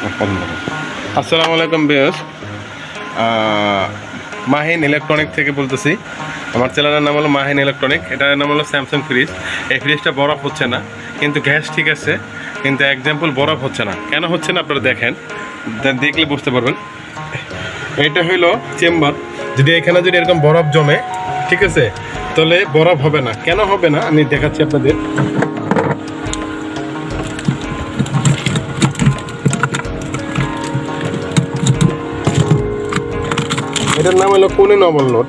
আসসালামু আলাইকুম viewers, Mahin electronic থেকে বলতেছি। আমার চ্যানেলের নাম হলো মাহিন ইলেকট্রনিক। এটার নাম হলো স্যামসাং ফ্রিজ। এই ফ্রিজটা বরফ হচ্ছে না, কিন্তু গ্যাস ঠিক আছে, কিন্তু এক্সাম্পল বরফ হচ্ছে না। কেন হচ্ছে না আপনারা দেখেন, দেখলে বুঝতে পারবেন। এটা হইলো চেম্বার। যদি এখানে যদি এরকম বরফ জমে, ঠিক আছে, তাহলে বরফ হবে না। কেন হবে না আমি দেখাচ্ছি আপনাদের। এটার নাম হলো কুলিং ওভারলোড।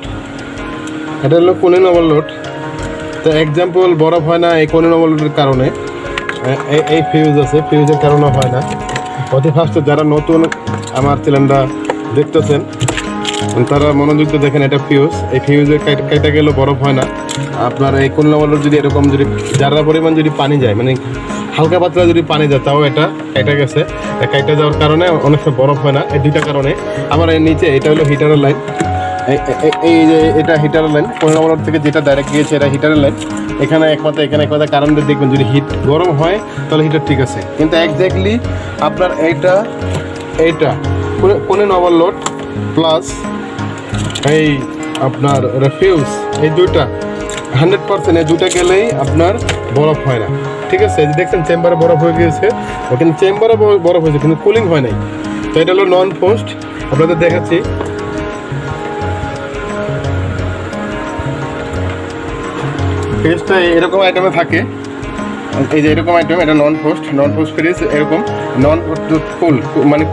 এটা হলো কুলিং ওভারলোড। তো এক্সাম্পল বরফ হয় না এই কুলিং ওভারলোডের কারণে। এই ফিউজ আছে, ফিউজের কারণে হয় না। অতি ফার্স্টে যারা নতুন আমার সিলিন্ডার দেখতেছেন তারা মনোযোগ দিয়ে দেখেন, এটা ফিউজ। এই ফিউজে কেটে গেলেও বরফ হয় না। আপনার এই কুলিং ওভারলোড যদি এরকম যদি যারা পরিমাণ যদি পানি যায়, মানে হালকা পাতলা যদি পানি যায়, তাও এটা কেটে গেছে। কেটে যাওয়ার কারণে অনেক সময় বরফ হয় না, এই দুইটা কারণে। আবার এর নিচে এটা হলো হিটারের লাইন। এই যে এটা হিটারের লাইন, কুলিং ওভারলোড থেকে যেটা ডাইরেক্ট গিয়েছে এটা হিটারের লাইন। এখানে একমাত্র কারেন্টে দেখবেন যদি হিট গরম হয় তাহলে হিটার ঠিক আছে, কিন্তু একজ্যাক্টলি আপনার এইটা কুলিং ওভারলোড প্লাস এই আপনার ফিউজ, এই দুইটা 100% এই দুটা গেলেই আপনার বরফ হয় না। ঠিক আছে, দেখছেন চেম্বারে বরফ হয়ে গিয়েছে, কিন্তু চেম্বারে বরফ হয়েছে কিন্তু কুলিং হয় নাই। তো এটা হলো নন পোস্ট, আপনাদের দেখাচ্ছি। ফ্রিজটা এরকম আইটেমে থাকে, এই যে এরকম আইটেম। এটা নন পোস্ট ফ্রিজ। এরকম নন ফুল মানে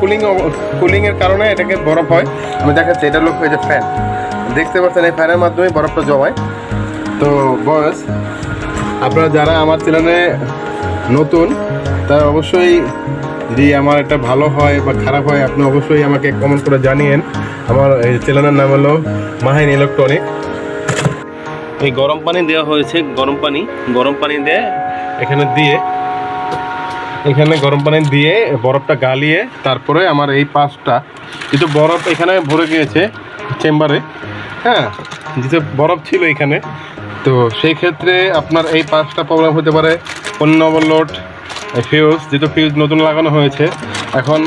কুলিংয়ের কারণে এটাকে বরফ হয়। আমি দেখাচ্ছি, এটা হলো এই যে ফ্যান, দেখতে পাচ্ছেন এই ফ্যানের মাধ্যমে বরফটা জমায়। তো বয়স আপনারা যারা আমার চ্যানেলে নতুন, তারা অবশ্যই যদি আমার এটা ভালো হয় বা খারাপ হয় আপনি অবশ্যই আমাকে কমেন্ট করে জানিয়েন। আমার এই চ্যানেলের নাম হলো মাহিন ইলেকট্রনিক। এই গরম পানি দেওয়া হয়েছে, গরম পানি দিয়ে এখানে গরম পানি দিয়ে বরফটা গালিয়ে তারপরে আমার এই পাঁচটা যেহেতু বরফ এখানে ভরে গিয়েছে চেম্বারে, হ্যাঁ, যেহেতু বরফ ছিল এখানে, তো সেই ক্ষেত্রে আপনার এই পাঁচটা প্রবলেম হতে পারে। কুলিং ওভারলোড, ফিউজ, যেহেতু ফিউজ নতুন লাগানো হয়েছে, এখন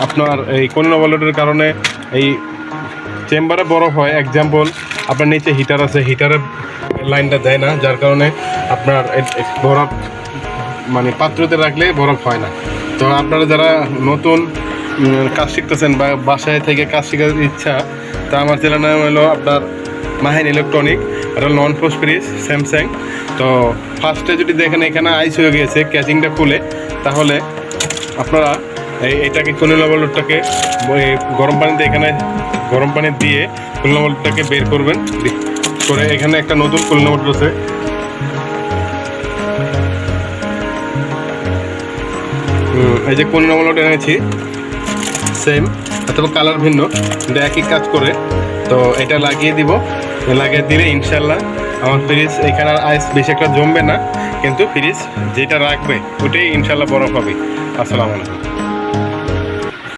আপনার এই কুলিং ওভারলোডের কারণে এই চেম্বারে বরফ হয়। এক্সাম্পল আপনার নিচে হিটার আছে, হিটারের লাইনটা দেয় না, যার কারণে আপনার বরফ মানে পাত্রতে রাখলে বরফ হয় না। তো আপনারা যারা নতুন কাজ শিখতেছেন বা বাসায় থেকে কাজ শেখার ইচ্ছা, তা আমার চ্যানেল নাম হলো আপনার মাহিন ইলেকট্রনিক। এটা নন পোস্ট ফ্রিজ স্যামসাং। তো ফার্স্টে যদি দেখেন এখানে আইস হয়ে গিয়েছে, ক্যাচিংটা খুলে, তাহলে আপনারা এইটাকে কুলিং ওভারলোডটাকে গরম পানি দিয়ে কুলিং ওভারলোডটাকে বের করবেন করে। এখানে একটা নতুন কুলিং ওভারলোড আছে, এই যে কুলিং ওভারলোড এনেছি, সেম অথবা কালার ভিন্ন, কিন্তু একই কাজ করে। তো এটা লাগিয়ে দিব, লাগিয়ে দিলে ইনশাল্লাহ আমার ফ্রিজ এখানে আর আইস বেশি একটা জমবে না, কিন্তু ফ্রিজ যেটা রাখবে ওটাই ইনশাল্লাহ বরফ হবে। আসসালামু আলাইকুম।